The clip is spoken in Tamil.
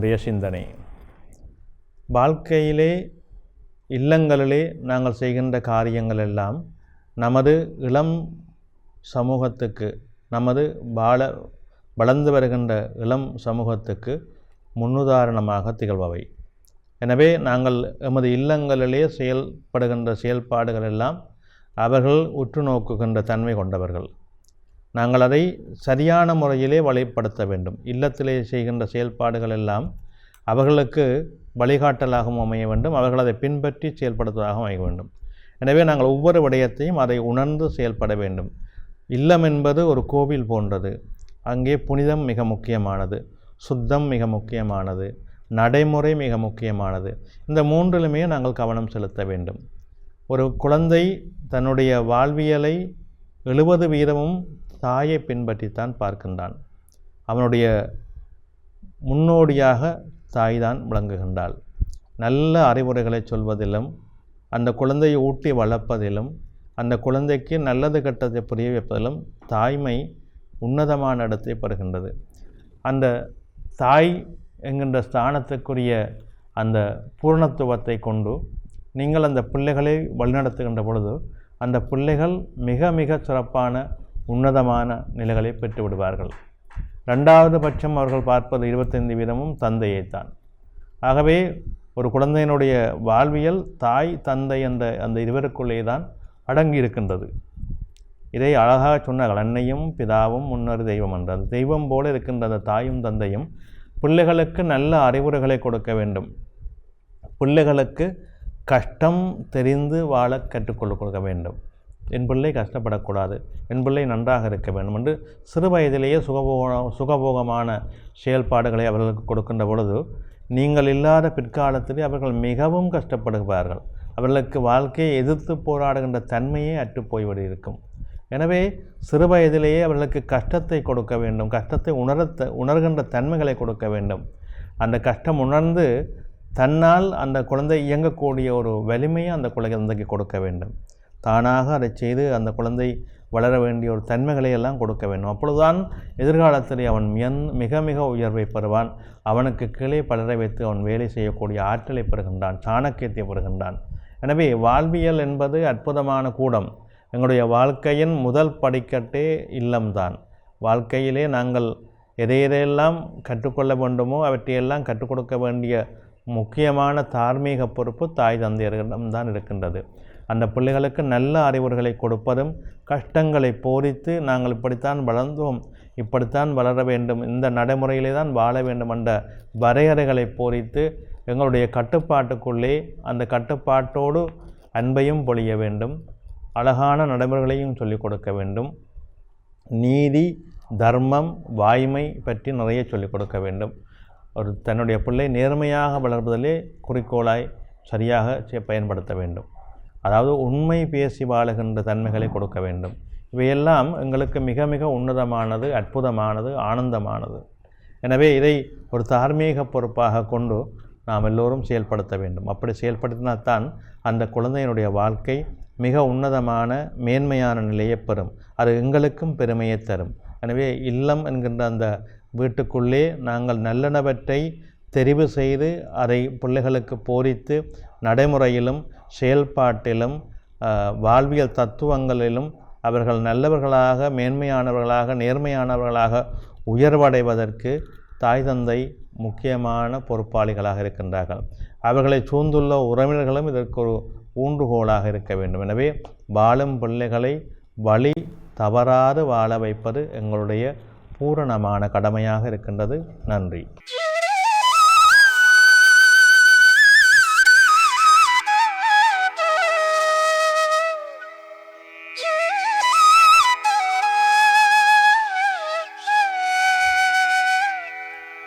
இன்றைய சிந்தனை. வாழ்க்கையிலே இல்லங்களிலே நாங்கள் செய்கின்ற காரியங்கள் எல்லாம் நமது இளம் சமூகத்துக்கு, நமது வளர்ந்து வருகின்ற இளம் சமூகத்துக்கு முன்னுதாரணமாக திகழ்பவை. எனவே நாங்கள் எமது இல்லங்களிலே செயல்படுகின்ற செயல்பாடுகள் எல்லாம் அவர்கள் உற்று நோக்குகின்ற தன்மை கொண்டவர்கள். நாங்கள் அதை சரியான முறையிலே வழிப்படுத்த வேண்டும். இல்லத்திலே செய்கின்ற செயல்பாடுகள் எல்லாம் அவர்களுக்கு வழிகாட்டலாகவும் அமைய வேண்டும், அவர்கள் அதை பின்பற்றி செயல்படுத்துவதாகவும் அமைய வேண்டும். எனவே நாங்கள் ஒவ்வொரு விடயத்தையும் அதை உணர்ந்து செயல்பட வேண்டும். இல்லம் என்பது ஒரு கோவில் போன்றது. அங்கே புனிதம் மிக முக்கியமானது, சுத்தம் மிக முக்கியமானது, நடைமுறை மிக முக்கியமானது. இந்த மூன்றிலுமே நாங்கள் கவனம் செலுத்த வேண்டும். ஒரு குழந்தை தன்னுடைய வாழ்வியலை 70% தாயை பின்பற்றித்தான் பார்க்கின்றான். அவனுடைய முன்னோடியாக தாய்தான் விளங்குகின்றாள். நல்ல அறிவுரைகளை சொல்வதிலும், அந்த குழந்தையை ஊட்டி வளர்ப்பதிலும், அந்த குழந்தைக்கு நல்லது கெட்டதை புரிய வைப்பதிலும் தாய்மை உன்னதமான இடத்தை பெறுகின்றது. அந்த தாய் என்கின்ற ஸ்தானத்துக்குரிய அந்த பூர்ணத்துவத்தை கொண்டு நீங்கள் அந்த பிள்ளைகளை வழிநடத்துகின்ற பொழுது அந்த பிள்ளைகள் மிக மிக சிறப்பான உன்னதமான நிலைகளை பெற்று விடுவார்கள். 2வது பட்சம் அவர்கள் பார்ப்பது 25% தந்தையைத்தான். ஆகவே ஒரு குழந்தையினுடைய வாழ்வியல் தாய் தந்தை அந்த இருவருக்குள்ளே தான் அடங்கி இருக்கின்றது. இதை அழகாக சொன்னார்கள், அன்னையும் பிதாவும் முன்னொரு தெய்வம் என்ற அந்த தெய்வம் போல இருக்கின்ற அந்த தாயும் தந்தையும் பிள்ளைகளுக்கு நல்ல அறிவுரைகளை கொடுக்க வேண்டும். பிள்ளைகளுக்கு கஷ்டம் தெரிந்து வாழ கற்றுக்கொள்ள கொடுக்க வேண்டும். என் பிள்ளை கஷ்டப்படக்கூடாது, என் பிள்ளை நன்றாக இருக்க வேண்டும் என்று சிறு வயதிலேயே சுகபோகமான செயல்பாடுகளை அவர்களுக்கு கொடுக்கின்ற பொழுது நீங்கள் இல்லாத பிற்காலத்திலே அவர்கள் மிகவும் கஷ்டப்படுவார்கள். அவர்களுக்கு வாழ்க்கையை எதிர்த்து போராடுகின்ற தன்மையே அற்றுப்போய்விட இருக்கும். எனவே சிறு வயதிலேயே அவர்களுக்கு கஷ்டத்தை கொடுக்க வேண்டும், கஷ்டத்தை உணர்கின்ற தன்மைகளை கொடுக்க வேண்டும். அந்த கஷ்டம் உணர்ந்து தன்னால் அந்த குழந்தை இயங்கக்கூடிய ஒரு வலிமையை அந்த குழந்தைக்கு கொடுக்க வேண்டும். தானாக அதை செய்து அந்த குழந்தை வளர வேண்டிய ஒரு தன்மைகளை எல்லாம் கொடுக்க வேண்டும். அப்பொழுதுதான் எதிர்காலத்தில் அவன் மிக மிக உயர்வை பெறுவான். அவனுக்கு கீழே பலரை வைத்து அவன் வேலை செய்யக்கூடிய ஆற்றலை பெறுகின்றான், சாணக்கியத்தை பெறுகின்றான். எனவே வாழ்வியல் என்பது அற்புதமான கூடம். எங்களுடைய வாழ்க்கையின் முதல் படிக்கட்டே இல்லம்தான். வாழ்க்கையிலே நாங்கள் எதையெல்லாம் கற்றுக்கொள்ள வேண்டுமோ அவற்றையெல்லாம் கற்றுக் கொடுக்க வேண்டிய முக்கியமான தார்மீக பொறுப்பு தாய் தந்தையர்களிடம்தான் இருக்கின்றது. அந்த பிள்ளைகளுக்கு நல்ல அறிவுரைகளை கொடுப்பதும், கஷ்டங்களை போதித்து நாங்கள் இப்படித்தான் வளர்ந்தோம், இப்படித்தான் வளர வேண்டும், இந்த நடைமுறையிலே தான் வாழ வேண்டும் என்ற வரையறைகளை போதித்து எங்களுடைய கட்டுப்பாட்டுக்குள்ளே அந்த கட்டுப்பாட்டோடு அன்பையும் பொழிய வேண்டும், அழகான நடைமுறைகளையும் சொல்லிக் கொடுக்க வேண்டும். நீதி, தர்மம், வாய்மை பற்றி நிறைய சொல்லிக் கொடுக்க வேண்டும். தன்னுடைய பிள்ளை நேர்மையாக வளர்வதிலே குறிக்கோளாய் சரியாக பயன்படுத்த வேண்டும். அதாவது உண்மை பேசி வாழுகின்ற தன்மைகளை கொடுக்க வேண்டும். இவையெல்லாம் எங்களுக்கு மிக மிக உன்னதமானது, அற்புதமானது, ஆனந்தமானது. எனவே இதை ஒரு தார்மீக பொறுப்பாக கொண்டு நாம் எல்லோரும் செயல்படுத்த வேண்டும். அப்படி செயல்படுத்தினால்தான் அந்த குழந்தையினுடைய வாழ்க்கை மிக உன்னதமான மேன்மையான நிலையை பெறும். அது எங்களுக்கும் பெருமையை தரும். எனவே இல்லம் என்கின்ற அந்த வீட்டுக்குள்ளே நாங்கள் நல்லனவற்றை தெரிவு செய்து அதை பிள்ளைகளுக்கு போதித்து நடைமுறையிலும் செயல்பாட்டிலும் வாழ்வியல் தத்துவங்களிலும் அவர்கள் நல்லவர்களாக, மேன்மையானவர்களாக, நேர்மையானவர்களாக உயர்வடைவதற்கு தாய் தந்தை முக்கியமான பொறுப்பாளிகளாக இருக்கின்றார்கள். அவர்களை சூழ்ந்துள்ள உறவினர்களும் இதற்கு ஒரு ஊன்றுகோலாக இருக்க வேண்டும். எனவே வாழும் பிள்ளைகளை வழி தவறாது வாழ வைப்பது எங்களுடைய பூரணமான கடமையாக இருக்கின்றது. நன்றி.